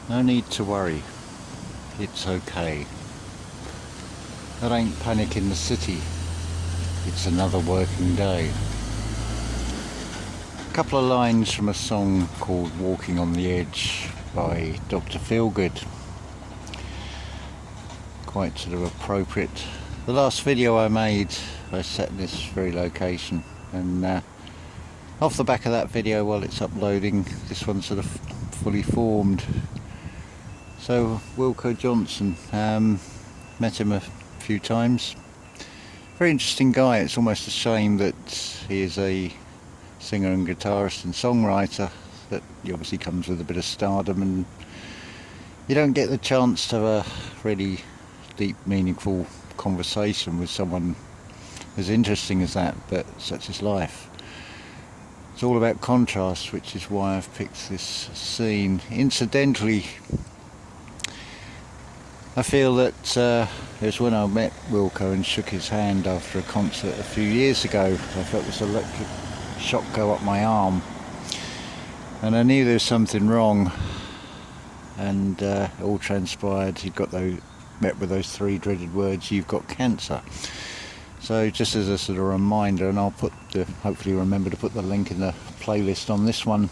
No need to worry, it's okay. That ain't panic in the city, it's another working day. A couple of lines from a song called Walking on the Edge by Dr. Feelgood. Quite sort of appropriate. The last video I made, I sat in this very location, and off the back of that video, while it's uploading, this one's sort of fully formed. So Wilko Johnson, met him a few times. Very interesting guy. It's almost a shame that he is a singer and guitarist and songwriter, that he obviously comes with a bit of stardom, and you don't get the chance to have a really deep, meaningful conversation with someone as interesting as that, but such is life. It's all about contrast, which is why I've picked this scene. Incidentally, I feel that it was when I met Wilko and shook his hand after a concert a few years ago. I felt this electric shock go up my arm, and I knew there was something wrong, and it all transpired. He'd met with those three dreaded words, "You've got cancer." So just as a sort of reminder, and I'll hopefully remember to put the link in the playlist on this one,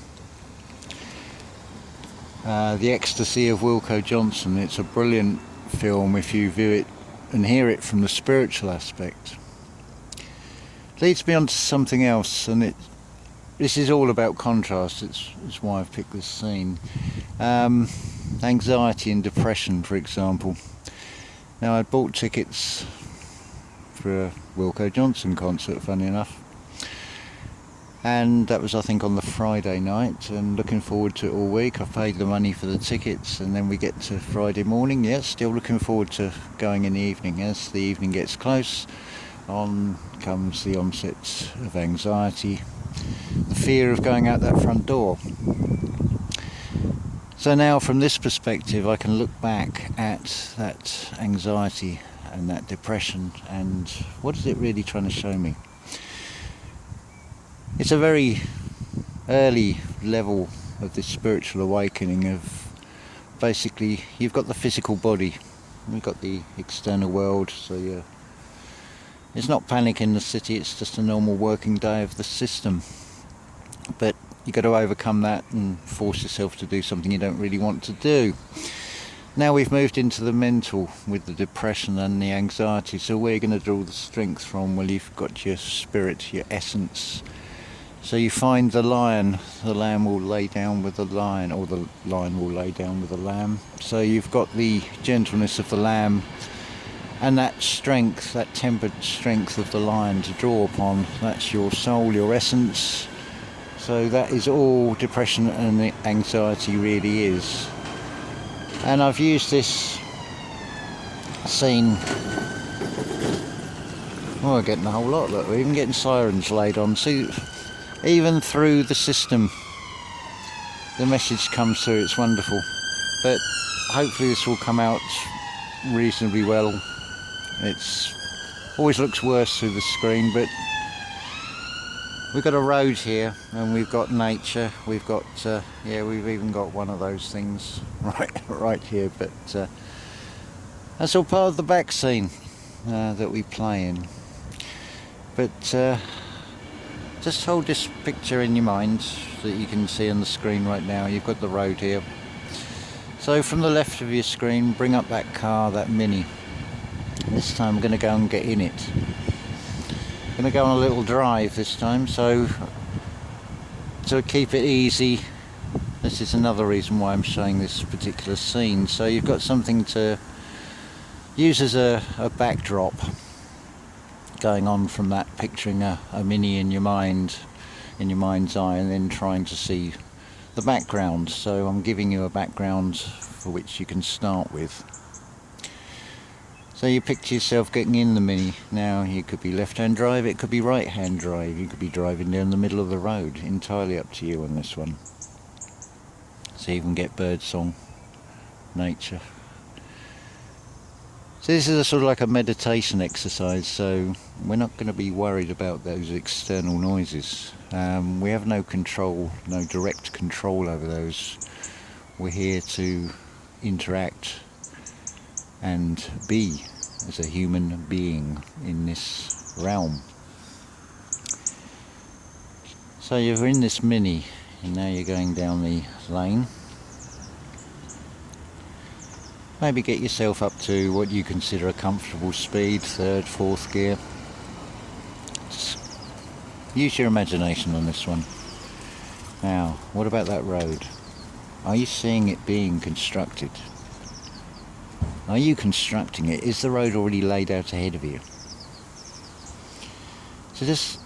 The Ecstasy of Wilko Johnson. It's a brilliant film if you view it and hear it from the spiritual aspect. Leads me on to something else, and this is all about contrast. It's why I've picked this scene. Anxiety and depression, for example. Now, I'd bought tickets for a Wilko Johnson concert, funny enough, and that was, I think, on the Friday night, and looking forward to it all week. I paid the money for the tickets, and then we get to Friday morning. Yes, still looking forward to going in the evening. As the evening gets close, on comes the onset of anxiety, the fear of going out that front door. So now, from this perspective, I can look back at that anxiety and that depression, and what is it really trying to show me? It's a very early level of this spiritual awakening of, basically, you've got the physical body, you've got the external world, so it's not panic in the city, it's just a normal working day of the system. But you've got to overcome that and force yourself to do something you don't really want to do. Now we've moved into the mental with the depression and the anxiety, so where are you going to draw the strength from? Well, you've got your spirit, your essence. So you find the lion, the lamb will lay down with the lion, or the lion will lay down with the lamb. So you've got the gentleness of the lamb and that strength, that tempered strength of the lion to draw upon. That's your soul, your essence. So that is all depression and anxiety really is. And I've used this scene, we're getting a whole lot, look, we're even getting sirens laid on. See, even through the system, the message comes through, it's wonderful. But hopefully this will come out reasonably well. It's always looks worse through the screen, but we've got a road here, and we've got nature, we've got, we've even got one of those things right here, but that's all part of the back scene that we play in. But just hold this picture in your mind that you can see on the screen right now. You've got the road here. So from the left of your screen, bring up that car, that Mini. This time I'm going to go and get in it. I'm going to go on a little drive this time, so to keep it easy, this is another reason why I'm showing this particular scene. So you've got something to use as a backdrop, going on from that, picturing a Mini in your mind's eye, and then trying to see the background. So I'm giving you a background for which you can start with. So you picture yourself getting in the Mini. Now, you could be left-hand drive, it could be right-hand drive, you could be driving down the middle of the road. Entirely up to you on this one. So you can get birdsong, nature. So this is a sort of like a meditation exercise, so we're not going to be worried about those external noises. We have no control, no direct control over those. We're here to interact and be as a human being in this realm. So you're in this Mini, and now you're going down the lane. Maybe get yourself up to what you consider a comfortable speed, third, fourth gear. Just use your imagination on this one. Now, what about that road? Are you seeing it being constructed? Are you constructing it? Is the road already laid out ahead of you? So just,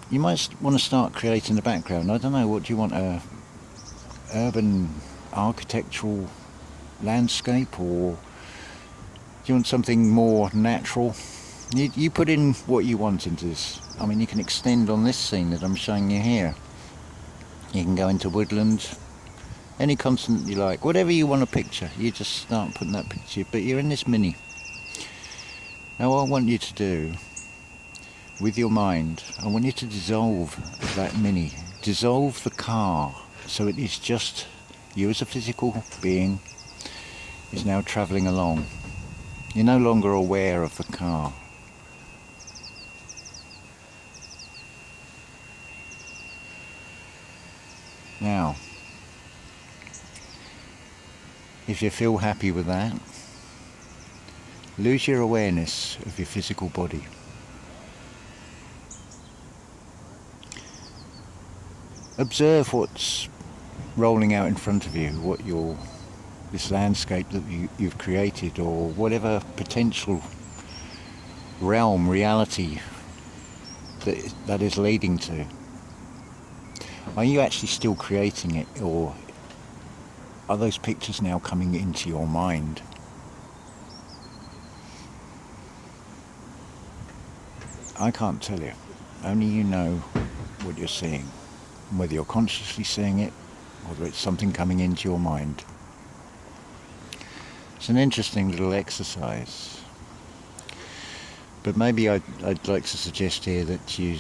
you might want to start creating the background. I don't know, what do you want, a urban architectural landscape, or do you want something more natural? You put in what you want into this. I mean, you can extend on this scene that I'm showing you here. You can go into woodland, any continent you like, whatever you want to picture, you just start putting that picture. But you're in this Mini. Now what I want you to do with your mind, I want you to dissolve that Mini, dissolve the car, so it is just you as a physical being is now travelling along. You're no longer aware of the car. Now, if you feel happy with that, lose your awareness of your physical body. Observe what's rolling out in front of you, what this landscape that you've created, or whatever potential realm, reality that is leading to. Are you actually still creating it, or are those pictures now coming into your mind? I can't tell you. Only you know what you're seeing, whether you're consciously seeing it, or whether it's something coming into your mind. It's an interesting little exercise, but maybe I'd like to suggest here that you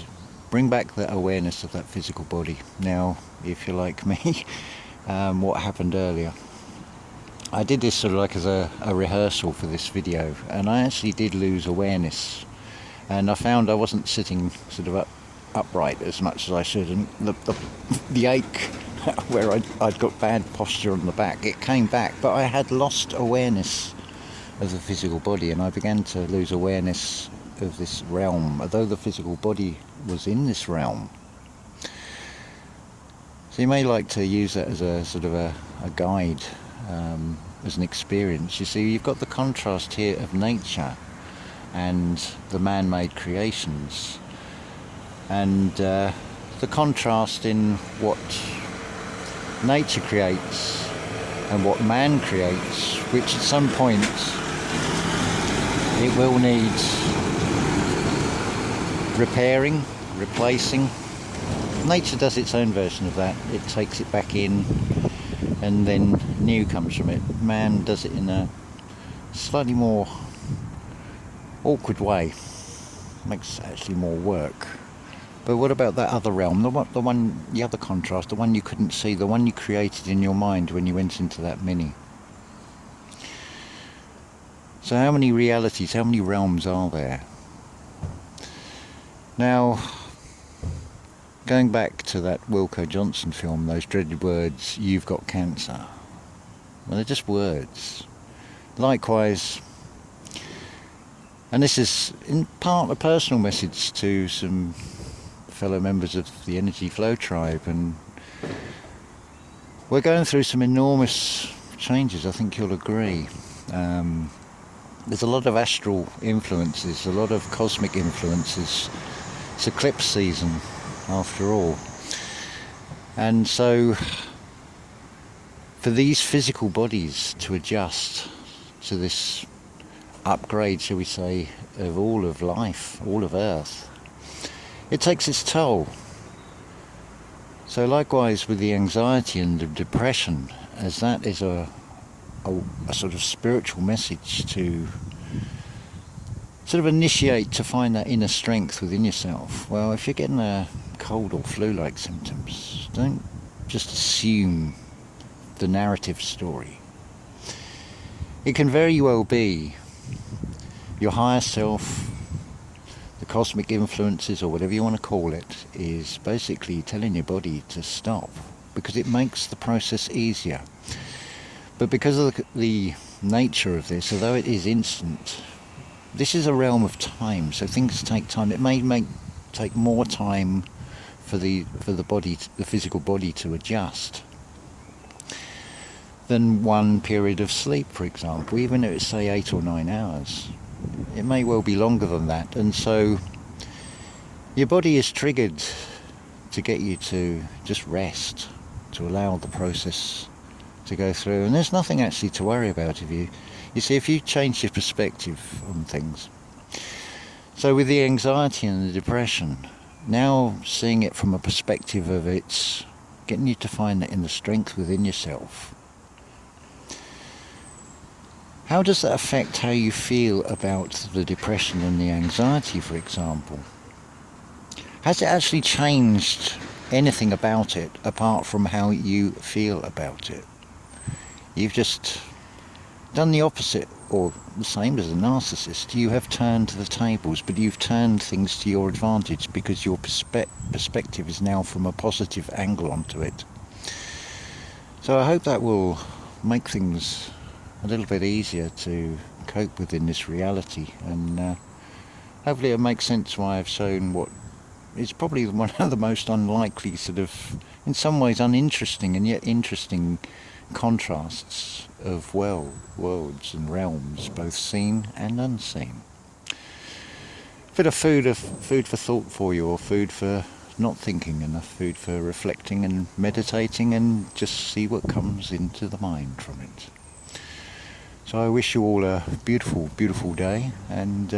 bring back that awareness of that physical body. Now, if you're like me, what happened earlier, I did this sort of like as a rehearsal for this video, and I actually did lose awareness, and I found I wasn't sitting sort of upright as much as I should, and the ache where I'd got bad posture on the back, it came back, but I had lost awareness of the physical body, and I began to lose awareness of this realm, although the physical body was in this realm. So you may like to use that as a sort of a guide, as an experience. You see, you've got the contrast here of nature and the man-made creations, and the contrast in what nature creates and what man creates, which at some point it will need repairing, replacing. Nature does its own version of that. It takes it back in, and then new comes from it. Man does it in a slightly more awkward way. Makes actually more work. But what about that other realm, the other contrast, the one you couldn't see, the one you created in your mind when you went into that Mini? So how many realities, how many realms are there? Now, going back to that Wilko Johnson film, those dreaded words, "You've got cancer." Well, they're just words. Likewise, and this is in part a personal message to some fellow members of the Energy Flow tribe, and we're going through some enormous changes, I think you'll agree. There's a lot of astral influences, a lot of cosmic influences. It's eclipse season after all, and so for these physical bodies to adjust to this upgrade, shall we say, of all of life, all of Earth, it takes its toll. So likewise with the anxiety and the depression, as that is a sort of spiritual message to sort of initiate, to find that inner strength within yourself. Well, if you're getting a cold or flu-like symptoms, don't just assume the narrative story. It can very well be your higher self, the cosmic influences, or whatever you want to call it, is basically telling your body to stop, because it makes the process easier. But because of the nature of this, although it is instant, this is a realm of time, so things take time. It may take more time for the body, the physical body, to adjust than one period of sleep, for example. Even if it's, say, 8 or 9 hours, it may well be longer than that. And so your body is triggered to get you to just rest, to allow the process to go through. And there's nothing actually to worry about if you see, if you change your perspective on things. So with the anxiety and the depression, now seeing it from a perspective of it's getting you to find that in the strength within yourself. How does that affect how you feel about the depression and the anxiety, for example? Has it actually changed anything about it apart from how you feel about it? You've just done the opposite, or the same as a narcissist. You have turned the tables, but you've turned things to your advantage because your perspective is now from a positive angle onto it. So I hope that will make things a little bit easier to cope with in this reality, and hopefully it makes sense why I've shown what is probably one of the most unlikely, sort of, in some ways uninteresting and yet interesting contrasts of worlds and realms, both seen and unseen. Bit of food for thought for you, or food for not thinking enough, food for reflecting and meditating, and just see what comes into the mind from it. So I wish you all a beautiful, beautiful day, and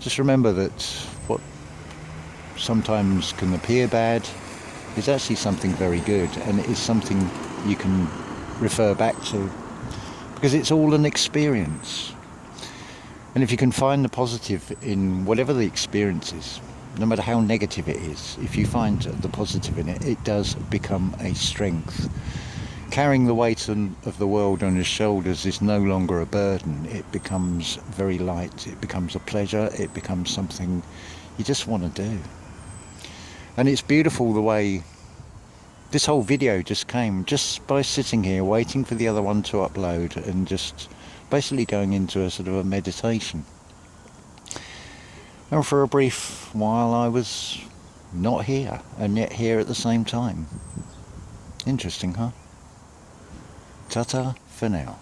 just remember that what sometimes can appear bad is actually something very good, and it is something you can refer back to, because it's all an experience. And if you can find the positive in whatever the experience is, no matter how negative it is, if you find the positive in it, it does become a strength. Carrying the weight of the world on your shoulders is no longer a burden. It becomes very light. It becomes a pleasure. It becomes something you just want to do. And it's beautiful the way this whole video just came, just by sitting here waiting for the other one to upload, and just basically going into a sort of a meditation. And for a brief while I was not here, and yet here at the same time. Interesting, huh? Ta-ta for now.